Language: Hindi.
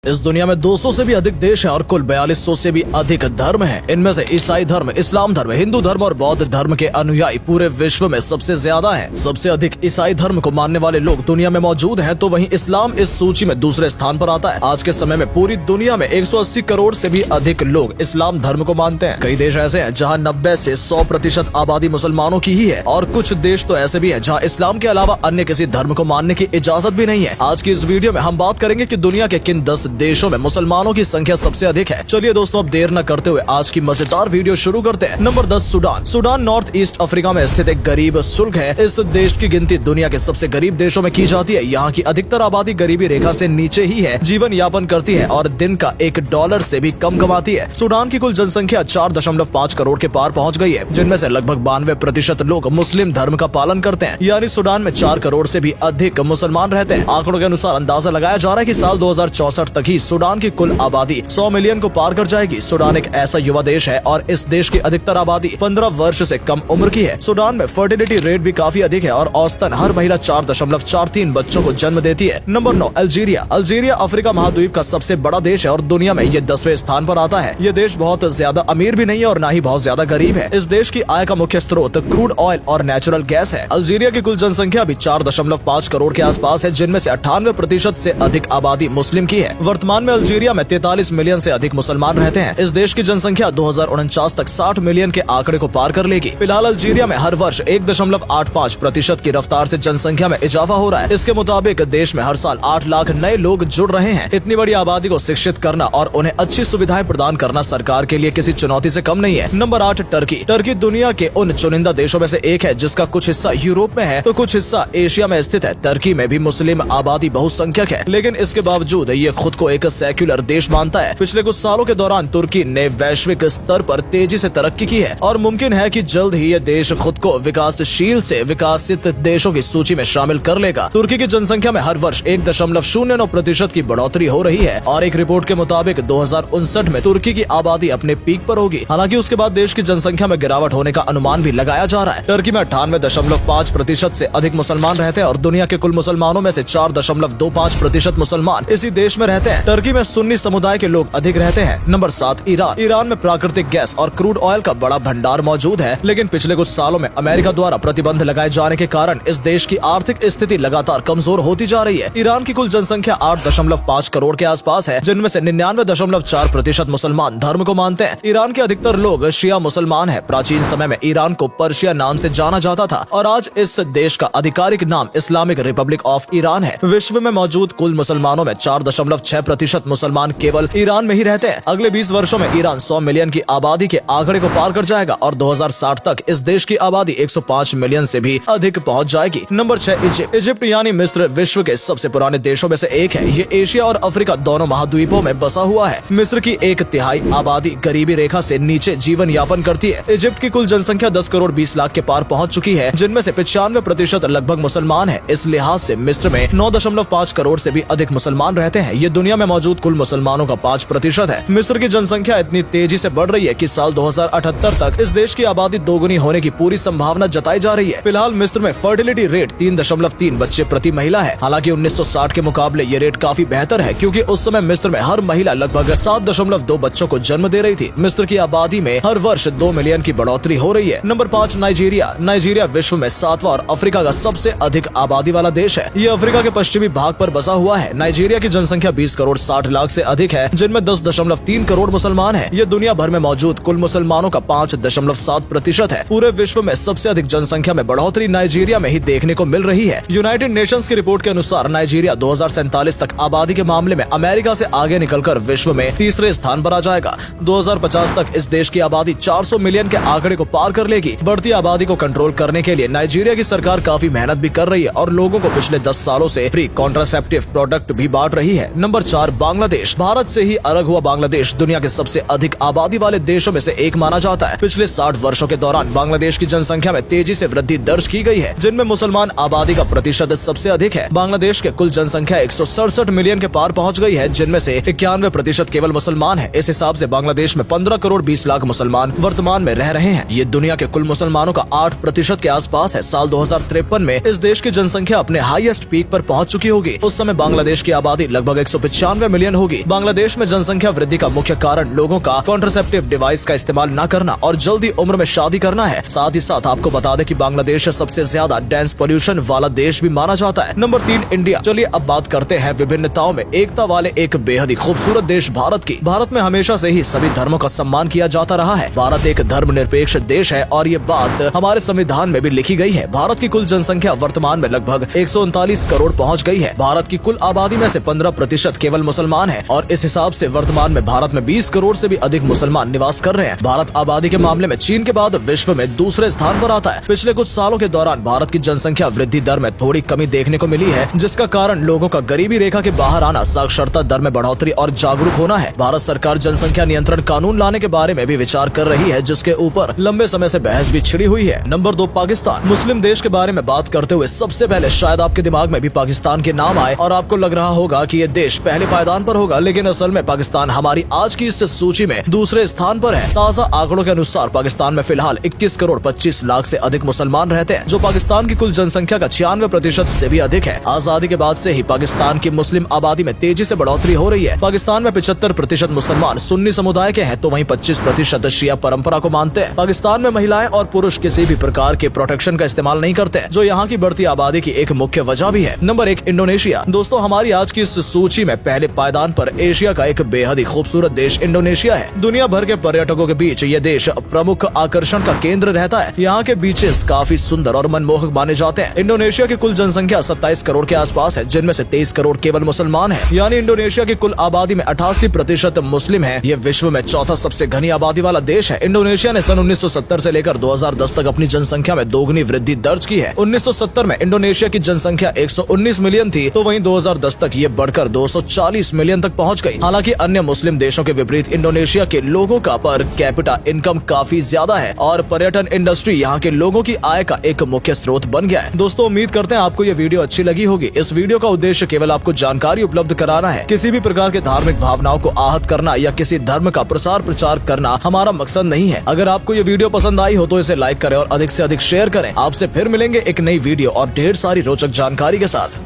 इस दुनिया में 200 से भी अधिक देश हैं और कुल 4200 से भी अधिक धर्म हैं। इनमें से ईसाई धर्म, इस्लाम धर्म, हिंदू धर्म और बौद्ध धर्म के अनुयायी पूरे विश्व में सबसे ज्यादा हैं। सबसे अधिक ईसाई धर्म को मानने वाले लोग दुनिया में मौजूद हैं, तो वहीं इस्लाम इस सूची में दूसरे स्थान पर आता है। आज के समय में पूरी दुनिया में 180 करोड़ से भी अधिक लोग इस्लाम धर्म को मानते हैं। कई देश ऐसे हैं जहाँ 90 से 100% आबादी मुसलमानों की ही है और कुछ देश तो ऐसे भी हैं जहाँ इस्लाम के अलावा अन्य किसी धर्म को मानने की इजाजत भी नहीं है। आज की इस वीडियो में हम बात करेंगे कि दुनिया के किन 10 देशों में मुसलमानों की संख्या सबसे अधिक है। चलिए दोस्तों, अब देर न करते हुए आज की मजेदार वीडियो शुरू करते हैं। Number 10, Sudan. Sudan north east Africa में स्थित एक गरीब सुल्क है। इस देश की गिनती दुनिया के सबसे गरीब देशों में की जाती है। यहाँ की अधिकतर आबादी गरीबी रेखा से नीचे ही है, जीवन यापन करती है और दिन का $1 से भी कम कमाती है। सूडान की कुल जनसंख्या 4.5 करोड़ के पार पहुँच गई है, जिनमें से लगभग 92% लोग मुस्लिम धर्म का पालन करते हैं। यानी सूडान में 4 करोड़ से भी अधिक मुसलमान रहते हैं। आंकड़ों के अनुसार अंदाजा लगाया जा रहा है कि साल 2064 तक ही सूडान की कुल आबादी 100 मिलियन को पार कर जाएगी। सूडान एक ऐसा युवा देश है और इस देश की अधिकतर आबादी 15 वर्ष से कम उम्र की है। सूडान में फर्टिलिटी रेट भी काफी अधिक है और औसतन हर महिला 4.43 बच्चों को जन्म देती है। Number 9, Algeria. अल्जीरिया अफ्रीका महाद्वीप का सबसे बड़ा देश है और दुनिया में ये 10वें स्थान पर आता है। ये देश बहुत ज्यादा अमीर भी नहीं है और न ही बहुत ज्यादा गरीब है। इस देश की आय का मुख्य स्रोत क्रूड ऑयल और नेचुरल गैस है। अल्जीरिया की कुल जनसंख्या भी 4.5 करोड़ के आसपास है, जिनमें से 98% से अधिक आबादी मुस्लिम की है। वर्तमान में अल्जीरिया में 43 मिलियन से अधिक मुसलमान रहते हैं। इस देश की जनसंख्या 2049 तक 60 मिलियन के आंकड़े को पार कर लेगी। फिलहाल अल्जीरिया में हर वर्ष 1.85% की रफ्तार से जनसंख्या में इजाफा हो रहा है। इसके मुताबिक देश में हर साल 8 लाख नए लोग जुड़ रहे हैं। इतनी बड़ी आबादी को शिक्षित करना और उन्हें अच्छी सुविधाएं प्रदान करना सरकार के लिए किसी चुनौती से कम नहीं है। Number 8, Turkey. टर्की दुनिया के उन चुनिंदा देशों में से एक है जिसका कुछ हिस्सा यूरोप में है तो कुछ हिस्सा एशिया में स्थित है। टर्की में भी मुस्लिम आबादी बहुसंख्यक है, लेकिन इसके बावजूद ये खुद को एक सेक्युलर देश मानता है। पिछले कुछ सालों के दौरान तुर्की ने वैश्विक स्तर पर तेजी से तरक्की की है और मुमकिन है कि जल्द ही ये देश खुद को विकासशील से विकसित देशों की सूची में शामिल कर लेगा। तुर्की की जनसंख्या में हर वर्ष 1.09% की बढ़ोतरी हो रही है और एक रिपोर्ट के मुताबिक 2059 में तुर्की की आबादी अपने पीक पर होगी। हालांकि उसके बाद देश की जनसंख्या में गिरावट होने का अनुमान भी लगाया जा रहा है। टर्की में 98.5% से अधिक मुसलमान रहते हैं और दुनिया के कुल मुसलमानों में से 4.25% मुसलमान इसी देश में रहते हैं। टर्की में सुन्नी समुदाय के लोग अधिक रहते हैं। Number 7, Iran. ईरान में प्राकृतिक गैस और क्रूड ऑयल का बड़ा भंडार मौजूद है, लेकिन पिछले कुछ सालों में अमेरिका द्वारा प्रतिबंध लगाए जाने के कारण इस देश की आर्थिक स्थिति लगातार कमजोर होती जा रही है। ईरान की कुल जनसंख्या 8.5 करोड़ के आसपास है, जिनमें से 99.4% मुसलमान धर्म को मानते हैं। ईरान के अधिकतर लोग शिया मुसलमान है। प्राचीन समय में ईरान को पर्शिया नाम से जाना जाता था और आज इस देश का आधिकारिक नाम इस्लामिक रिपब्लिक ऑफ ईरान है। विश्व में मौजूद कुल मुसलमानों में 4.6% मुसलमान केवल ईरान में ही रहते हैं। अगले 20 वर्षों में ईरान 100 मिलियन की आबादी के आंकड़े को पार कर जाएगा और 2060 तक इस देश की आबादी 105 मिलियन से भी अधिक पहुंच जाएगी। Number 6, Egypt. इजिप्ट यानी मिस्र विश्व के सबसे पुराने देशों में से एक है। ये एशिया और अफ्रीका दोनों महाद्वीपों में बसा हुआ है। मिस्र की 1/3 आबादी गरीबी रेखा से नीचे जीवन यापन करती है। इजिप्ट की कुल जनसंख्या 10 करोड़ 20 लाख के पार पहुंच चुकी है, जिनमें से 95% लगभग मुसलमान है। इस लिहाज से मिस्र में 9.5 करोड़ से भी अधिक मुसलमान रहते हैं। ये दुनिया में मौजूद कुल मुसलमानों का 5% है। मिस्र की जनसंख्या इतनी तेजी से बढ़ रही है कि साल 2078 तक इस देश की आबादी दोगुनी होने की पूरी संभावना जताई जा रही है। फिलहाल मिस्र में फर्टिलिटी रेट 3.3 बच्चे प्रति महिला है। हालांकि 1960 के मुकाबले ये रेट काफी बेहतर है, क्योंकि उस समय मिस्र में हर महिला लगभग 7.2 बच्चों को जन्म दे रही थी। मिस्र की आबादी में हर वर्ष 2 मिलियन की बढ़ोतरी हो रही है। Number 5, Nigeria. नाइजीरिया विश्व में 7वां और अफ्रीका का सबसे अधिक आबादी वाला देश है। ये अफ्रीका के पश्चिमी भाग पर बसा हुआ है। नाइजीरिया की जनसंख्या 20 करोड़ 60 लाख से अधिक है, जिनमें 10.3 करोड़ मुसलमान हैं। ये दुनिया भर में मौजूद कुल मुसलमानों का 5.7% है। पूरे विश्व में सबसे अधिक जनसंख्या में बढ़ोतरी नाइजीरिया में ही देखने को मिल रही है। यूनाइटेड नेशंस की रिपोर्ट के अनुसार नाइजीरिया 2047 तक आबादी के मामले में अमेरिका से आगे निकलकर विश्व में तीसरे स्थान पर आ जाएगा। 2050 तक इस देश की आबादी 400 मिलियन के आंकड़े को पार कर लेगी। बढ़ती आबादी को कंट्रोल करने के लिए नाइजीरिया की सरकार काफी मेहनत भी कर रही है और लोगों को पिछले 10 सालों से फ्री कॉन्ट्रासेप्टिव प्रोडक्ट भी बांट रही है। नंबर 4, बांग्लादेश। भारत से ही अलग हुआ बांग्लादेश दुनिया के सबसे अधिक आबादी वाले देशों में से एक माना जाता है। पिछले 60 वर्षों के दौरान बांग्लादेश की जनसंख्या में तेजी से वृद्धि दर्ज की गई है, जिनमें मुसलमान आबादी का प्रतिशत सबसे अधिक है। बांग्लादेश के कुल जनसंख्या 167 मिलियन के पार पहुंच गई है, जिनमें से 91% केवल मुसलमान है। इस हिसाब से बांग्लादेश में 15 करोड़ 20 लाख मुसलमान वर्तमान में रह रहे हैं। ये दुनिया के कुल मुसलमानों का 8% के आसपास है। साल 2053 में इस देश की जनसंख्या अपने हाईएस्ट पीक पर पहुंच चुकी होगी। उस समय बांग्लादेश की आबादी लगभग 95 मिलियन होगी। बांग्लादेश में जनसंख्या वृद्धि का मुख्य कारण लोगों का कॉन्ट्रासेप्टिव डिवाइस का इस्तेमाल न करना और जल्दी उम्र में शादी करना है। साथ ही साथ आपको बता दें कि बांग्लादेश सबसे ज्यादा डेंस पोल्यूशन वाला देश भी माना जाता है। Number 3 India. चलिए अब बात करते हैं विभिन्नताओं में एकता वाले एक बेहद ही खूबसूरत देश भारत की। भारत में हमेशा से ही सभी धर्मों का सम्मान किया जाता रहा है। भारत एक धर्मनिरपेक्ष देश है और ये बात हमारे संविधान में भी लिखी गई है। भारत की कुल जनसंख्या वर्तमान में लगभग 139 करोड़ पहुंच गई है। भारत की कुल आबादी में से 15% केवल मुसलमान है और इस हिसाब से वर्तमान में भारत में 20 करोड़ से भी अधिक मुसलमान निवास कर रहे हैं। भारत आबादी के मामले में चीन के बाद विश्व में दूसरे स्थान पर आता है। पिछले कुछ सालों के दौरान भारत की जनसंख्या वृद्धि दर में थोड़ी कमी देखने को मिली है, जिसका कारण लोगों का गरीबी रेखा के बाहर आना, साक्षरता दर में बढ़ोतरी और जागरूक होना है। भारत सरकार जनसंख्या नियंत्रण कानून लाने के बारे में भी विचार कर रही है, जिसके ऊपर लंबे समय से बहस भी छिड़ी हुई है। नंबर 2 पाकिस्तान। मुस्लिम देश के बारे में बात करते हुए सबसे पहले शायद आपके दिमाग में भी पाकिस्तान के नाम आए और आपको लग रहा होगा कि ये देश पहले पायदान पर होगा, लेकिन असल में पाकिस्तान हमारी आज की इस सूची में दूसरे स्थान पर है। ताजा आंकड़ों के अनुसार पाकिस्तान में फिलहाल 21 करोड़ 25 लाख से अधिक मुसलमान रहते हैं, जो पाकिस्तान की कुल जनसंख्या का 96% से भी अधिक है। आजादी के बाद से ही पाकिस्तान की मुस्लिम आबादी में तेजी से बढ़ोतरी हो रही है। पाकिस्तान में 75% मुसलमान सुन्नी समुदाय के हैं, तो वहीं 25% शिया परंपरा को मानते हैं। पाकिस्तान में महिलाएं और पुरुष किसी भी प्रकार के प्रोटेक्शन का इस्तेमाल नहीं करते हैं, जो यहाँ की बढ़ती आबादी की एक मुख्य वजह भी है। Number 1 Indonesia. दोस्तों हमारी आज की इस सूची में पहले पायदान पर एशिया का एक बेहद ही खूबसूरत देश इंडोनेशिया है। दुनिया भर के पर्यटकों के बीच ये देश प्रमुख आकर्षण का केंद्र रहता है। यहाँ के बीचेस काफी सुंदर और मनमोहक माने जाते हैं। इंडोनेशिया की कुल जनसंख्या 27 करोड़ के आसपास है, जिनमें से 23 करोड़ केवल मुसलमान हैं। यानी इंडोनेशिया की कुल आबादी में 88% मुस्लिम है। ये विश्व में चौथा सबसे घनी आबादी वाला देश है। इंडोनेशिया ने सन 1970 से लेकर 2010 तक अपनी जनसंख्या में दोगुनी वृद्धि दर्ज की है। 1970 में इंडोनेशिया की जनसंख्या 119 मिलियन थी, तो वहीं 2010 तक ये बढ़कर 240 मिलियन तक पहुंच गई। हालांकि अन्य मुस्लिम देशों के विपरीत इंडोनेशिया के लोगों का पर कैपिटा इनकम काफी ज्यादा है और पर्यटन इंडस्ट्री यहाँ के लोगों की आय का एक मुख्य स्रोत बन गया है। दोस्तों उम्मीद करते हैं आपको ये वीडियो अच्छी लगी होगी। इस वीडियो का उद्देश्य केवल आपको जानकारी उपलब्ध कराना है। किसी भी प्रकार के धार्मिक भावनाओं को आहत करना या किसी धर्म का प्रसार प्रचार करना हमारा मकसद नहीं है। अगर आपको ये वीडियो पसंद आई हो तो इसे लाइक करें और अधिक से अधिक शेयर करें। आपसे फिर मिलेंगे एक नई वीडियो और ढेर सारी रोचक जानकारी के साथ।